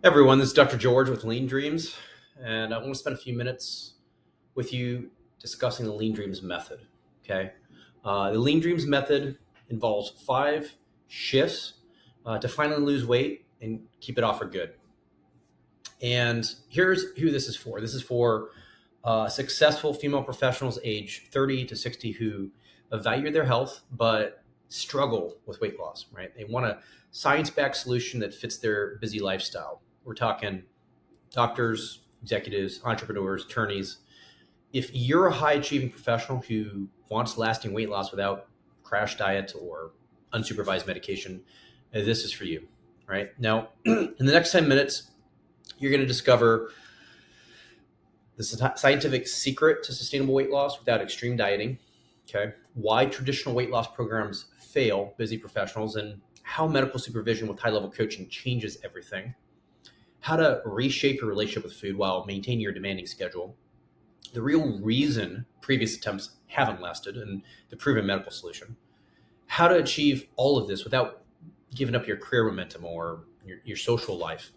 Everyone, this is Dr. George with Lean Dreams, and I want to spend a few minutes with you discussing the Lean Dreams method. Okay, the Lean Dreams method involves 5 shifts to finally lose weight and keep it off for good. And here's who this is for. This is for successful female professionals age 30 to 60 who value their health but struggle with weight loss. Right? They want a science-backed solution that fits their busy lifestyle. We're talking doctors, executives, entrepreneurs, attorneys. If you're a high achieving professional who wants lasting weight loss without crash diet or unsupervised medication, this is for you. Right now, in the next 10 minutes, you're going to discover the scientific secret to sustainable weight loss without extreme dieting. Okay. Why traditional weight loss programs fail busy professionals and how medical supervision with high level coaching changes everything. How to reshape your relationship with food while maintaining your demanding schedule, the real reason previous attempts haven't lasted, and the proven medical solution. How to achieve all of this without giving up your career momentum or your social life.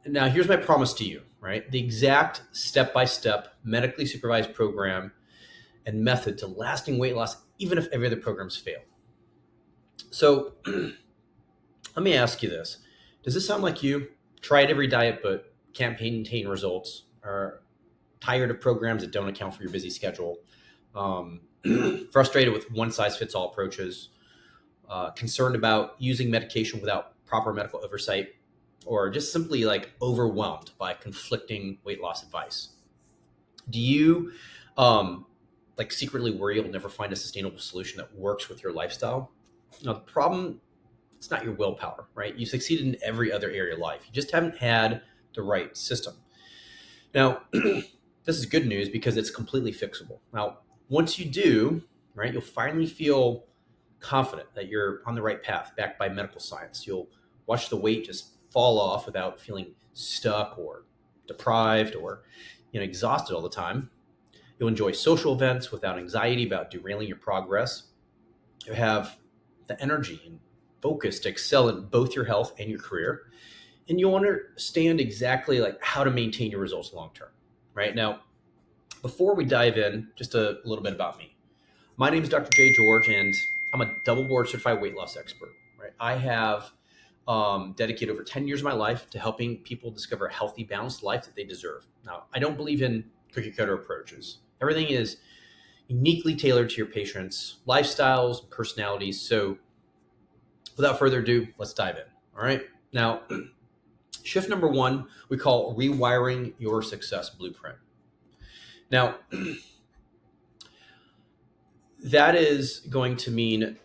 Now, here's my promise to you, right? The exact step by step, medically supervised program and method to lasting weight loss, even if every other programs fail. So, let me ask you this. Does this sound like you? Tried every diet but can't maintain results, or tired of programs that don't account for your busy schedule, um, frustrated with one size fits all approaches, concerned about using medication without proper medical oversight, or just simply like overwhelmed by conflicting weight loss advice? Do you like secretly worry you'll never find a sustainable solution that works with your lifestyle? Now, the problem, it's not your willpower, right? You succeeded in every other area of life. You just haven't had the right system. Now, this is good news because it's completely fixable. Now, once you do, right, you'll finally feel confident that you're on the right path, backed by medical science. You'll watch the weight just fall off without feeling stuck or deprived or exhausted all the time. You'll enjoy social events without anxiety about derailing your progress. You have the energy and focus to excel in both your health and your career, and you'll understand exactly like how to maintain your results long term. Right now, before we dive in, just a little bit about me. My name is Dr. J. George, and I'm a double board certified weight loss expert. Right, I have dedicated over 10 years of my life to helping people discover a healthy, balanced life that they deserve. Now, I don't believe in cookie cutter approaches. Everything is uniquely tailored to your patient's lifestyles and personalities. So, without further ado, let's dive in. All right. Now, shift number one, we call rewiring your success blueprint. Now, that is going to mean,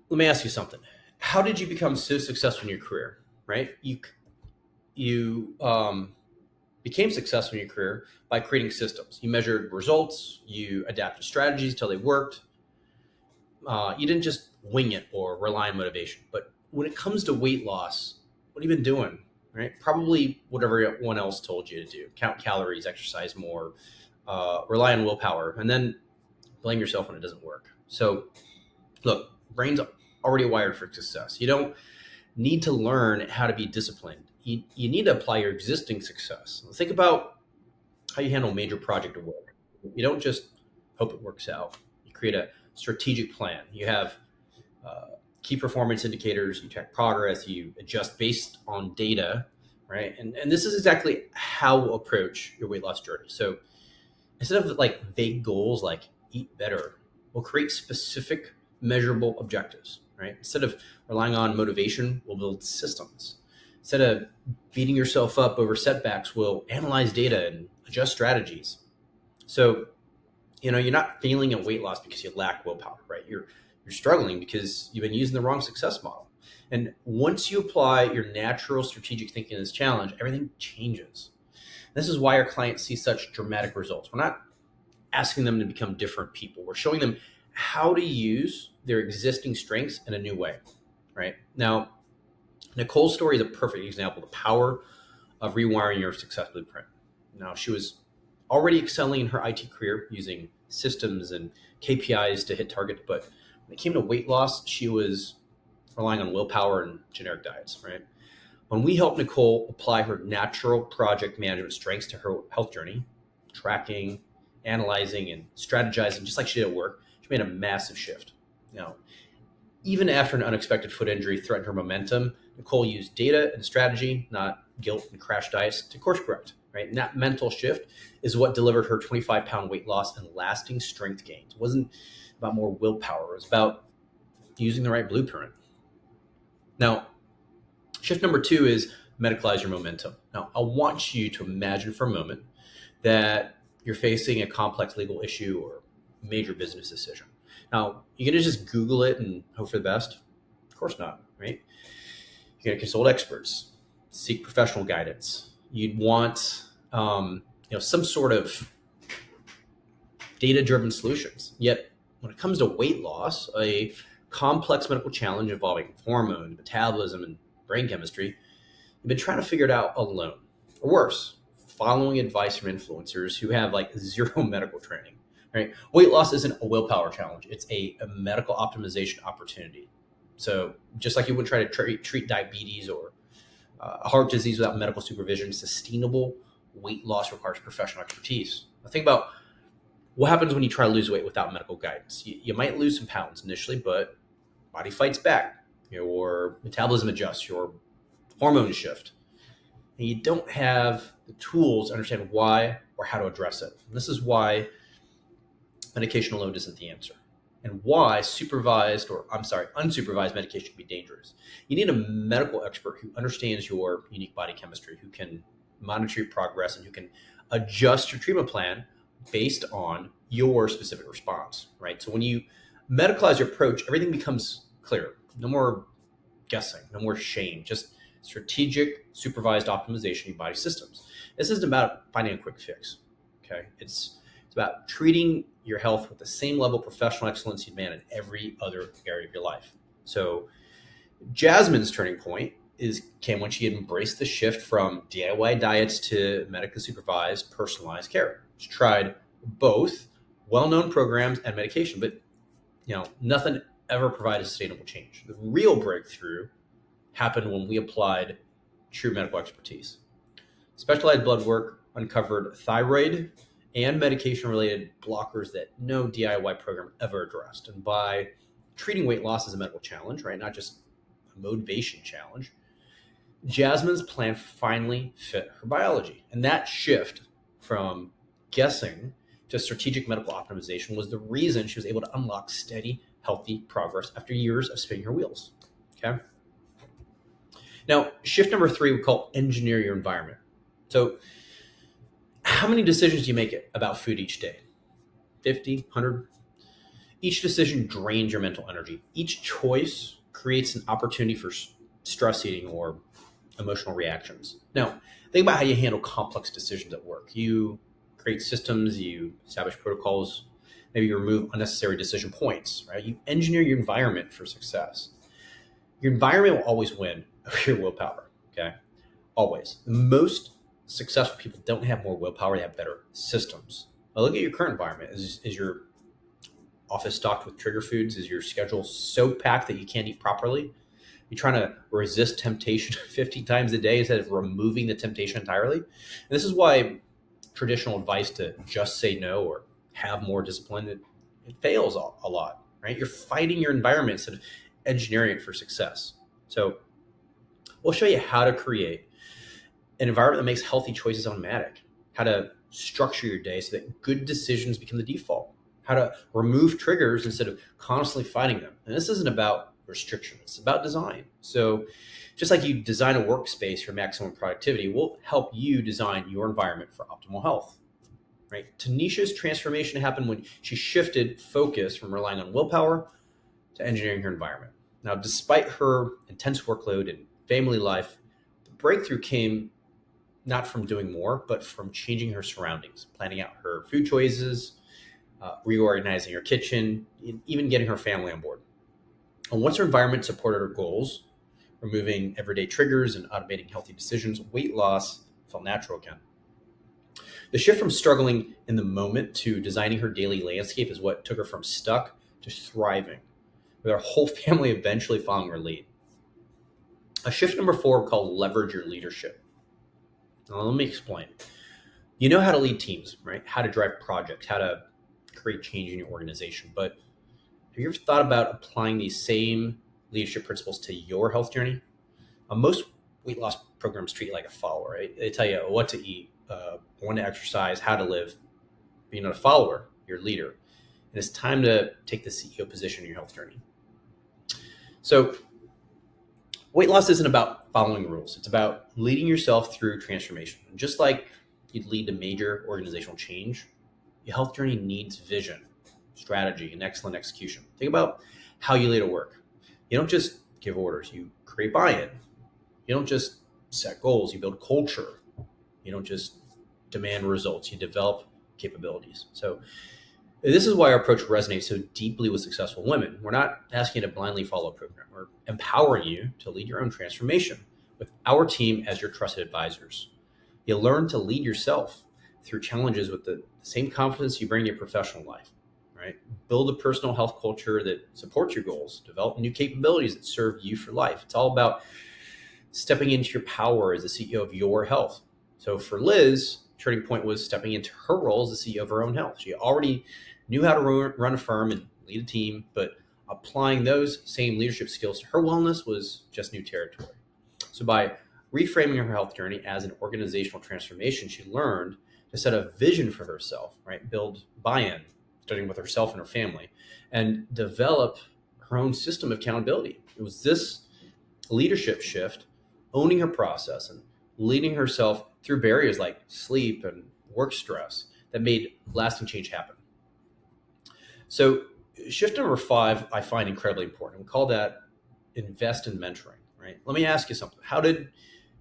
let me ask you something. How did you become so successful in your career? Right? You became successful in your career by creating systems. You measured results. You adapted strategies until they worked. You didn't just wing it or rely on motivation. But when it comes to weight loss, what have you been doing? Right? Probably what everyone else told you to do: count calories, exercise more, rely on willpower, and then blame yourself when it doesn't work. So, look, brain's already wired for success. You don't need to learn how to be disciplined. You need to apply your existing success. Think about how you handle a major project at work. You don't just hope it works out. You create a strategic plan. You have key performance indicators. You track progress. You adjust based on data, right? And this is exactly how we'll approach your weight loss journey. So instead of like vague goals like eat better, we'll create specific, measurable objectives, right? Instead of relying on motivation, we'll build systems. Instead of beating yourself up over setbacks, we'll analyze data and adjust strategies. So, you're not failing at weight loss because you lack willpower, right? You're struggling because you've been using the wrong success model. And once you apply your natural strategic thinking to this challenge, everything changes. This is why our clients see such dramatic results. We're not asking them to become different people. We're showing them how to use their existing strengths in a new way, right? Now, Nicole's story is a perfect example of the power of rewiring your success blueprint. Now, she was already excelling in her IT career using systems and KPIs to hit targets, but when it came to weight loss, she was relying on willpower and generic diets, right? When we helped Nicole apply her natural project management strengths to her health journey, tracking, analyzing, and strategizing, just like she did at work, she made a massive shift. Now, even after an unexpected foot injury threatened her momentum, Nicole used data and strategy, not guilt and crash diets, to course correct. Right, and that mental shift is what delivered her 25-pound weight loss and lasting strength gains. It wasn't about more willpower; it was about using the right blueprint. Now, shift number two is medicalize your momentum. Now, I want you to imagine for a moment that you're facing a complex legal issue or major business decision. Now, you're going to just Google it and hope for the best? Of course not, right? You're going to consult experts, seek professional guidance. You'd want, some sort of data-driven solutions. Yet, when it comes to weight loss, a complex medical challenge involving hormones, metabolism, and brain chemistry, you've been trying to figure it out alone. Or worse, following advice from influencers who have like zero medical training. Right? Weight loss isn't a willpower challenge. It's a medical optimization opportunity. So just like you wouldn't try to treat diabetes or a heart disease without medical supervision, sustainable weight loss requires professional expertise. Now think about what happens when you try to lose weight without medical guidance. You might lose some pounds initially, but body fights back. Your metabolism adjusts, your hormones shift. And you don't have the tools to understand why or how to address it. And this is why medication alone isn't the answer, and why unsupervised medication can be dangerous. You need a medical expert who understands your unique body chemistry, who can monitor your progress, and who can adjust your treatment plan based on your specific response, right? So when you medicalize your approach, everything becomes clear. No more guessing, no more shame, just strategic, supervised optimization of your body systems. This isn't about finding a quick fix, okay? It's about treating your health with the same level of professional excellence you'd man in every other area of your life. So Jasmine's turning point came when she had embraced the shift from DIY diets to medically supervised, personalized care. She tried both well-known programs and medication, but nothing ever provided sustainable change. The real breakthrough happened when we applied true medical expertise. Specialized blood work uncovered thyroid and medication-related blockers that no DIY program ever addressed. And by treating weight loss as a medical challenge, right, not just a motivation challenge, Jasmine's plan finally fit her biology. And that shift from guessing to strategic medical optimization was the reason she was able to unlock steady, healthy progress after years of spinning her wheels. Okay. Now, shift number three, we call engineer your environment. So how many decisions do you make about food each day? 50, 100? Each decision drains your mental energy. Each choice creates an opportunity for stress eating or emotional reactions. Now, think about how you handle complex decisions at work. You create systems, you establish protocols, maybe you remove unnecessary decision points, right? You engineer your environment for success. Your environment will always win over your willpower, okay? Always. The most successful people don't have more willpower, they have better systems. Now look at your current environment. Is your office stocked with trigger foods? Is your schedule so packed that you can't eat properly? You're trying to resist temptation 50 times a day instead of removing the temptation entirely. And this is why traditional advice to just say no or have more discipline, it fails a lot, right? You're fighting your environment instead of engineering it for success. So we'll show you how to create an environment that makes healthy choices automatic, how to structure your day so that good decisions become the default, how to remove triggers instead of constantly fighting them. And this isn't about restriction, it's about design. So just like you design a workspace for maximum productivity, we'll help you design your environment for optimal health. Right? Tanisha's transformation happened when she shifted focus from relying on willpower to engineering her environment. Now, despite her intense workload and family life, the breakthrough came not from doing more, but from changing her surroundings, planning out her food choices, reorganizing her kitchen, even getting her family on board. And once her environment supported her goals, removing everyday triggers and automating healthy decisions, weight loss felt natural again. The shift from struggling in the moment to designing her daily landscape is what took her from stuck to thriving, with our whole family eventually following her lead. A shift number 4 we call leverage your leadership. Now, let me explain. You know how to lead teams, right? How to drive projects, how to create change in your organization. But have you ever thought about applying these same leadership principles to your health journey? Most weight loss programs treat you like a follower, right? They tell you what to eat, when to exercise, how to live. But you're not a follower, you're a leader. And it's time to take the CEO position in your health journey. So weight loss isn't about following rules. It's about leading yourself through transformation. Just like you'd lead to major organizational change, your health journey needs vision, strategy, and excellent execution. Think about how you lead at work. You don't just give orders, you create buy-in. You don't just set goals, you build culture. You don't just demand results, you develop capabilities. So this is why our approach resonates so deeply with successful women. We're not asking you to blindly follow a program. We're empowering you to lead your own transformation with our team as your trusted advisors. You'll learn to lead yourself through challenges with the same confidence you bring to your professional life, right? Build a personal health culture that supports your goals, develop new capabilities that serve you for life. It's all about stepping into your power as the CEO of your health. So for Liz, turning point was stepping into her role as the CEO of her own health. She already knew how to run a firm and lead a team, but applying those same leadership skills to her wellness was just new territory. So by reframing her health journey as an organizational transformation, she learned to set a vision for herself, right? Build buy-in, starting with herself and her family, and develop her own system of accountability. It was this leadership shift, owning her process and leading herself through barriers like sleep and work stress that made lasting change happen. So shift number 5, I find incredibly important. We call that invest in mentoring, right? Let me ask you something. How did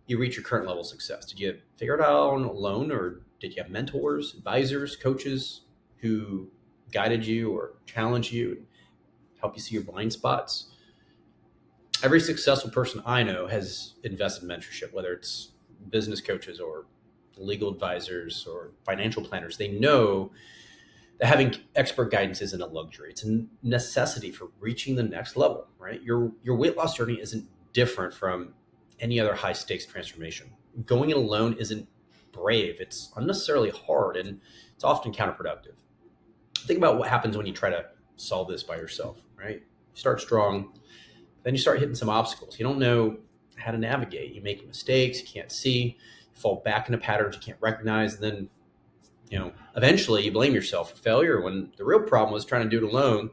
you reach your current level of success? Did you figure it out on alone, or did you have mentors, advisors, coaches who guided you or challenged you and helped you see your blind spots? Every successful person I know has invested in mentorship, whether it's business coaches or legal advisors or financial planners. They know that having expert guidance isn't a luxury. It's a necessity for reaching the next level, right? Your weight loss journey isn't different from any other high stakes transformation. Going it alone isn't brave. It's unnecessarily hard, and it's often counterproductive. Think about what happens when you try to solve this by yourself, right? You start strong, then you start hitting some obstacles. You don't know how to navigate. You make mistakes, you can't see, you fall back into patterns you can't recognize, and then eventually you blame yourself for failure when the real problem was trying to do it alone.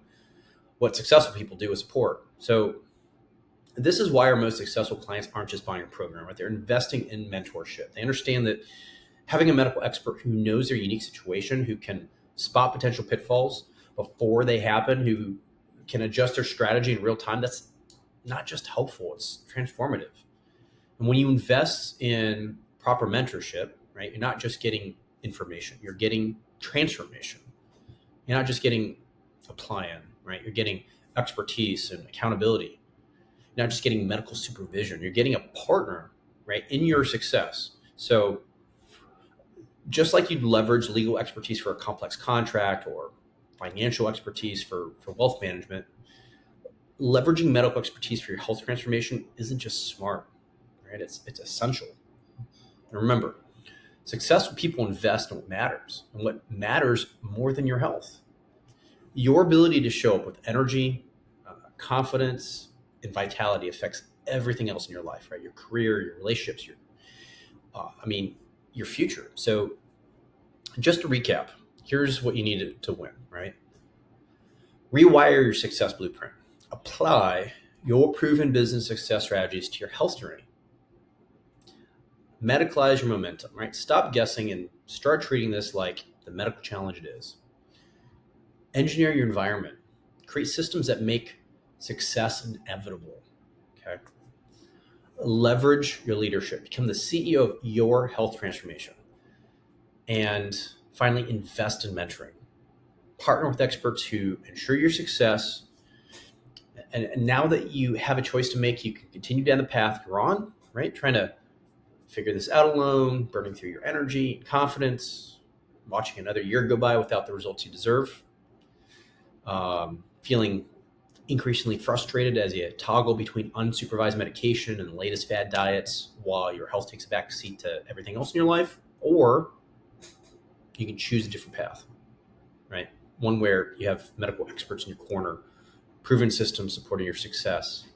What successful people do is support. So this is why our most successful clients aren't just buying a program, right? They're investing in mentorship. They understand that having a medical expert who knows their unique situation, who can spot potential pitfalls before they happen, who can adjust their strategy in real time, that's not just helpful, it's transformative. And when you invest in proper mentorship, right, you're not just getting information, you're getting transformation. You're not just getting apply-in, right? You're getting expertise and accountability. You're not just getting medical supervision, you're getting a partner, right, in your success. So just like you'd leverage legal expertise for a complex contract or financial expertise for wealth management, leveraging medical expertise for your health transformation isn't just smart, right? It's essential. And remember, successful people invest in what matters, and what matters more than your health. Your ability to show up with energy, confidence, and vitality affects everything else in your life, right? Your career, your relationships, your future. So just to recap, here's what you need to win, right? Rewire your success blueprint. Apply your proven business success strategies to your health journey. Medicalize your momentum, right? Stop guessing and start treating this like the medical challenge it is. Engineer your environment. Create systems that make success inevitable, okay? Leverage your leadership. Become the CEO of your health transformation. And finally, invest in mentoring. Partner with experts who ensure your success. And now that you have a choice to make, you can continue down the path you're on, right? Trying to figure this out alone, burning through your energy and confidence, watching another year go by without the results you deserve, feeling increasingly frustrated as you toggle between unsupervised medication and the latest fad diets while your health takes a back seat to everything else in your life, or you can choose a different path, right? One where you have medical experts in your corner, proven systems supporting your success,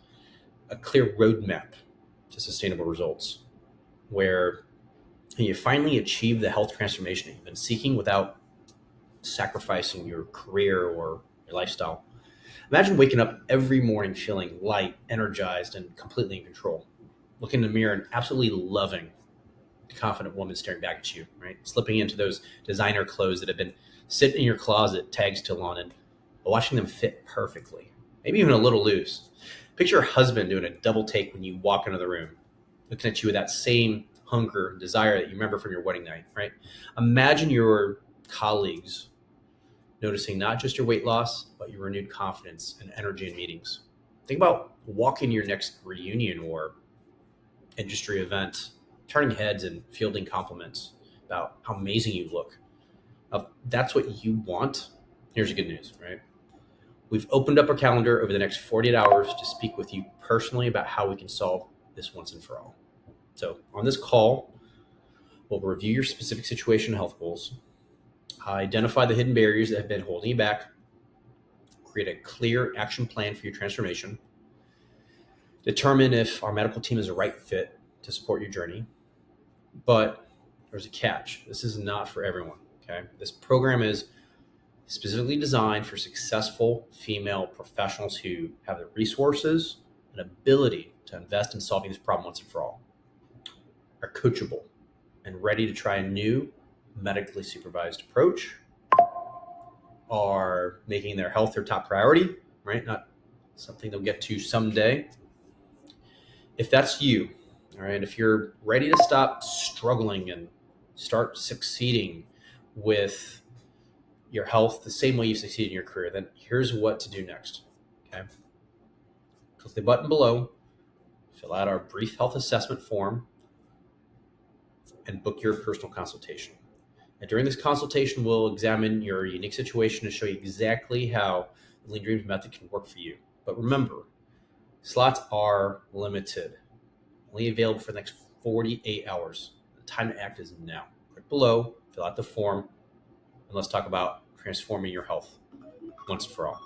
a clear roadmap to sustainable results, where you finally achieve the health transformation you've been seeking without sacrificing your career or your lifestyle. Imagine waking up every morning feeling light, energized, and completely in control. Looking in the mirror and absolutely loving the confident woman staring back at you, right? Slipping into those designer clothes that have been sitting in your closet tags too long and watching them fit perfectly, maybe even a little loose. Picture your husband doing a double take when you walk into the room, looking at you with that same hunger and desire that you remember from your wedding night, right? Imagine your colleagues noticing not just your weight loss, but your renewed confidence and energy in meetings. Think about walking to your next reunion or industry event, turning heads and fielding compliments about how amazing you look. If that's what you want, here's the good news, right? We've opened up our calendar over the next 48 hours to speak with you personally about how we can solve this once and for all. So, on this call, we'll review your specific situation and health goals, identify the hidden barriers that have been holding you back, create a clear action plan for your transformation, determine if our medical team is the right fit to support your journey. But there's a catch. This is not for everyone. Okay. This program is specifically designed for successful female professionals who have the resources and ability to invest in solving this problem once and for all, are coachable, and ready to try a new medically supervised approach, are making their health their top priority, right? Not something they'll get to someday. If that's you, all right, if you're ready to stop struggling and start succeeding with your health the same way you succeed in your career, then here's what to do next. Okay. Click the button below, fill out our brief health assessment form, and book your personal consultation. And during this consultation, we'll examine your unique situation and show you exactly how the Lean Dreams method can work for you. But remember, slots are limited, only available for the next 48 hours. The time to act is now. Click below, fill out the form, and let's talk about transforming your health once and for all.